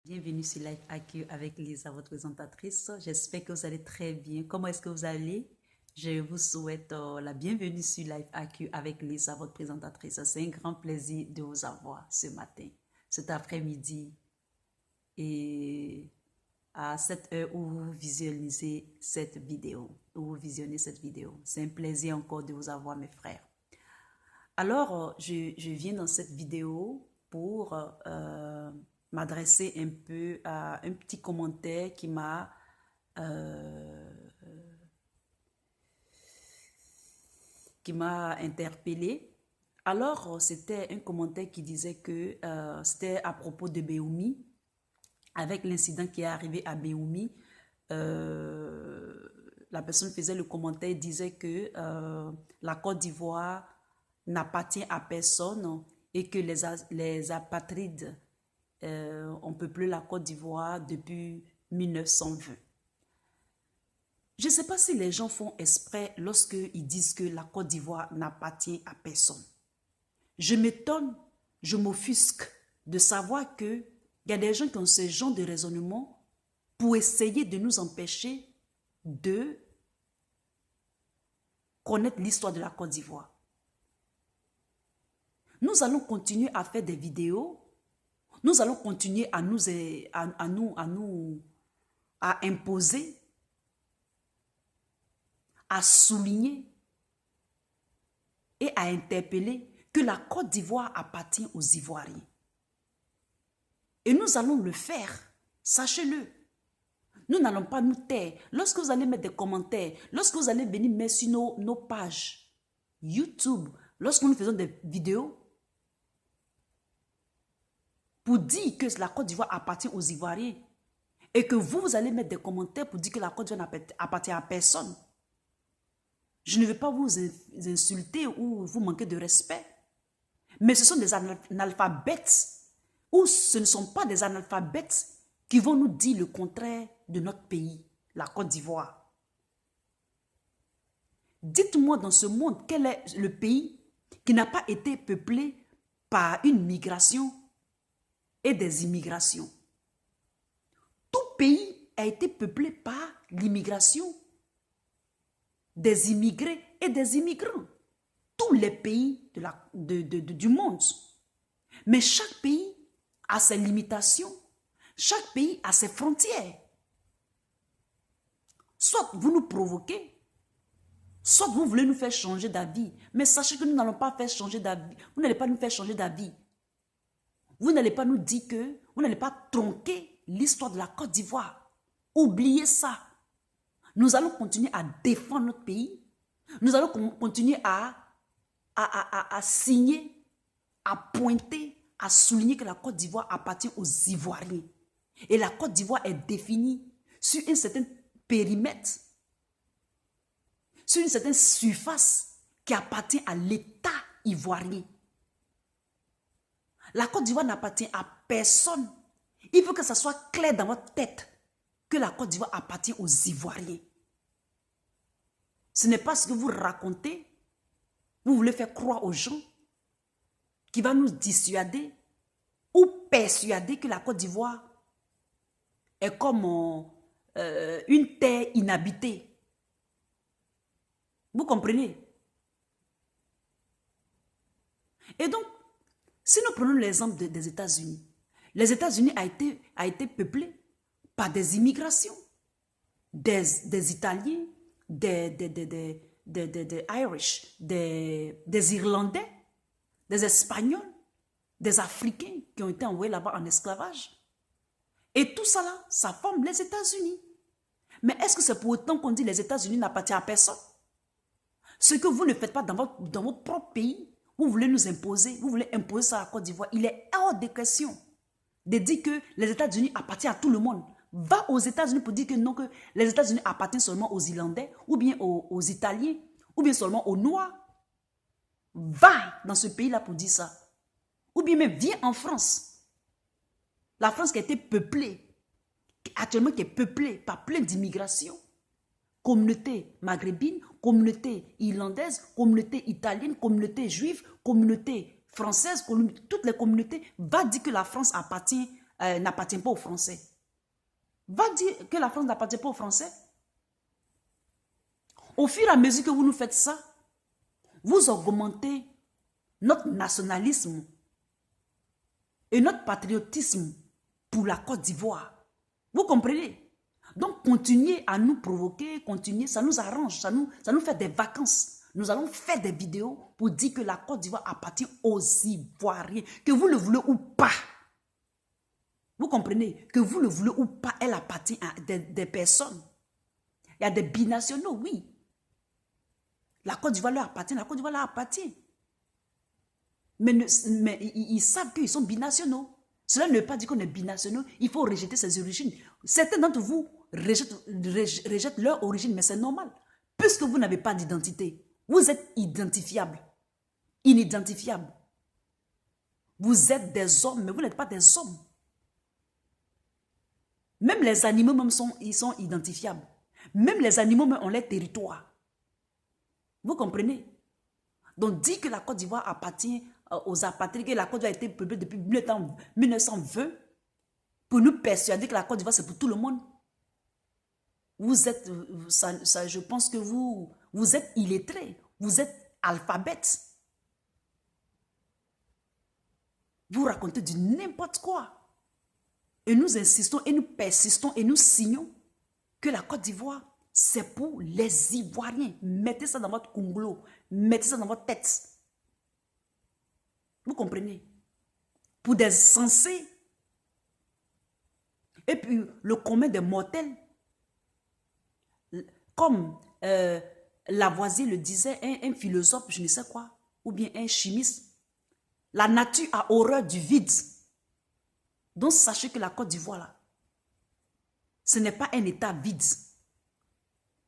Bienvenue sur Life AQ avec Lisa, votre présentatrice. J'espère que vous allez très bien. Comment est-ce que vous allez? Je vous souhaite la bienvenue sur Life AQ avec Lisa, votre présentatrice. C'est un grand plaisir de vous avoir ce matin, cet après-midi et à cette heure où vous visualisez cette vidéo, où vous visionnez cette vidéo. C'est un plaisir encore de vous avoir, mes frères. Alors, je viens dans cette vidéo pour m'adresser un peu à un petit commentaire euh, qui m'a interpellé. Alors, c'était un commentaire qui disait que c'était à propos de Béoumi, avec l'incident qui est arrivé à Béoumi. La personne faisait le commentaire, disait que la Côte d'Ivoire n'appartient à personne et que les apatrides ont peuplé la Côte d'Ivoire depuis 1920. Je ne sais pas si les gens font exprès lorsqu'ils disent que la Côte d'Ivoire n'appartient à personne. Je m'étonne, je m'offusque de savoir qu'il y a des gens qui ont ce genre de raisonnement pour essayer de nous empêcher de connaître l'histoire de la Côte d'Ivoire. Nous allons continuer à faire des vidéos. Nous allons continuer à imposer, à souligner et à interpeller que la Côte d'Ivoire appartient aux Ivoiriens. Et nous allons le faire, sachez-le. Nous n'allons pas nous taire. Lorsque vous allez mettre des commentaires, lorsque vous allez venir mettre sur nos pages YouTube, lorsque nous faisons des vidéos, pour dire que la Côte d'Ivoire appartient aux Ivoiriens et que vous allez mettre des commentaires pour dire que la Côte d'Ivoire appartient à personne. Je ne vais pas vous insulter ou vous manquer de respect, mais ce sont des analphabètes ou ce ne sont pas des analphabètes qui vont nous dire le contraire de notre pays, la Côte d'Ivoire. Dites-moi dans ce monde, quel est le pays qui n'a pas été peuplé par une migration et des immigrations. Tout pays a été peuplé par l'immigration, des immigrés et des immigrants. Tous les pays du monde. Mais chaque pays a ses limitations, chaque pays a ses frontières. Soit vous nous provoquez, soit vous voulez nous faire changer d'avis. Mais sachez que nous n'allons pas faire changer d'avis. Vous n'allez pas nous faire changer d'avis. Vous n'allez pas nous dire que, vous n'allez pas tronquer l'histoire de la Côte d'Ivoire. Oubliez ça. Nous allons continuer à défendre notre pays. Nous allons continuer à signer, à pointer, à souligner que la Côte d'Ivoire appartient aux Ivoiriens. Et la Côte d'Ivoire est définie sur un certain périmètre, sur une certaine surface qui appartient à l'État ivoirien. La Côte d'Ivoire n'appartient à personne. Il faut que ça soit clair dans votre tête que la Côte d'Ivoire appartient aux Ivoiriens. Ce n'est pas ce que vous racontez. Vous voulez faire croire aux gens qui va nous dissuader ou persuader que la Côte d'Ivoire est comme une terre inhabitée. Vous comprenez? Et donc, si nous prenons l'exemple des États-Unis, les États-Unis a été peuplés par des immigrations, des Italiens, des Irish, des Irlandais, des Espagnols, des Africains qui ont été envoyés là-bas en esclavage. Et tout ça là, ça forme les États-Unis. Mais est-ce que c'est pour autant qu'on dit les États-Unis n'appartiennent à personne? Ce que vous ne faites pas dans votre propre pays, vous voulez nous imposer, vous voulez imposer ça à la Côte d'Ivoire. Il est hors de question de dire que les États-Unis appartiennent à tout le monde. Va aux États-Unis pour dire que non, que les États-Unis appartiennent seulement aux Irlandais, ou bien aux Italiens, ou bien seulement aux Noirs. Va dans ce pays-là pour dire ça. Ou bien même viens en France. La France qui a été peuplée, actuellement qui est peuplée par plein d'immigrations. Communauté maghrébine, communauté irlandaise, communauté italienne, communauté juive, communauté française, toutes les communautés, va dire que la France appartient n'appartient pas aux Français. Va dire que la France n'appartient pas aux Français. Au fur et à mesure que vous nous faites ça, vous augmentez notre nationalisme et notre patriotisme pour la Côte d'Ivoire. Vous comprenez? Donc, continuez à nous provoquer, continuez, ça nous arrange, ça nous fait des vacances. Nous allons faire des vidéos pour dire que la Côte d'Ivoire appartient aux Ivoiriens, que vous le voulez ou pas. Vous comprenez? Que vous le voulez ou pas, elle appartient à des personnes. Il y a des binationaux, oui. La Côte d'Ivoire leur appartient, la Côte d'Ivoire leur appartient. Mais ils savent qu'ils sont binationaux. Cela ne veut pas dire qu'on est binationaux. Il faut rejeter ses origines. Certains d'entre vous rejettent leur origine, mais c'est normal. Puisque vous n'avez pas d'identité, vous êtes identifiable, inidentifiable. Vous êtes des hommes, mais vous n'êtes pas des hommes. Même les animaux même ils sont identifiables. Même les animaux même ont leur territoire. Vous comprenez? Donc, dire que la Côte d'Ivoire appartient aux apatrides, que la Côte d'Ivoire a été peuplée depuis 1920, pour nous persuader que la Côte d'Ivoire c'est pour tout le monde. Vous êtes, je pense que vous êtes illettrés, vous êtes alphabètes. Vous racontez du n'importe quoi. Et nous insistons et nous persistons et nous signons que la Côte d'Ivoire, c'est pour les Ivoiriens. Mettez ça dans votre conglo, mettez ça dans votre tête. Vous comprenez? Pour des sensés. Et puis, le commun des mortels, comme Lavoisier le disait, un philosophe, je ne sais quoi, ou bien un chimiste, la nature a horreur du vide. Donc, sachez que la Côte d'Ivoire, là, ce n'est pas un état vide.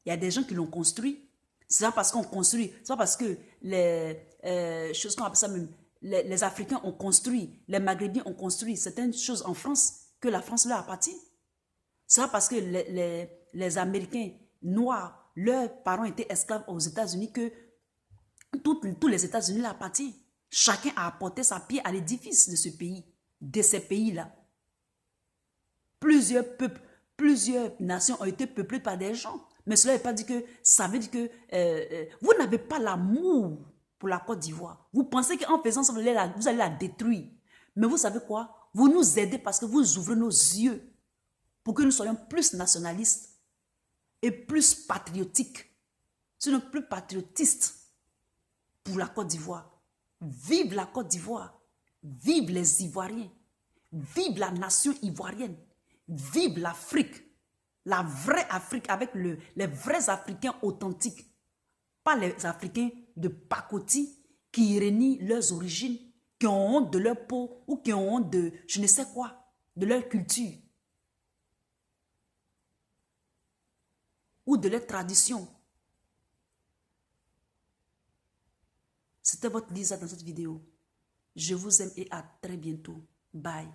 Il y a des gens qui l'ont construit. C'est pas parce qu'on construit, c'est pas parce que les choses qu'on appelle ça même, les Africains ont construit, les Maghrébiens ont construit certaines choses en France que la France leur appartient. C'est pas parce que les Américains noirs, leurs parents étaient esclaves aux États-Unis que tous les États-Unis leur appartiennent. Chacun a apporté sa pierre à l'édifice de ce pays, de ces pays-là. Plusieurs peuples, plusieurs nations ont été peuplées par des gens. Mais cela ne veut pas dire que, ça veut dire que vous n'avez pas l'amour pour la Côte d'Ivoire. Vous pensez qu'en faisant ça, vous allez la détruire. Mais vous savez quoi? Vous nous aidez parce que vous ouvrez nos yeux pour que nous soyons plus nationalistes et plus patriotiques. Sinon plus patriotistes pour la Côte d'Ivoire. Vive la Côte d'Ivoire. Vive les Ivoiriens. Vive la nation ivoirienne. Vive l'Afrique. La vraie Afrique avec les vrais Africains authentiques. Pas les Africains de pacotille qui renient leurs origines, qui ont honte de leur peau ou qui ont honte de je ne sais quoi, de leur culture. Ou de leur tradition. C'était votre Lisa dans cette vidéo. Je vous aime et à très bientôt. Bye.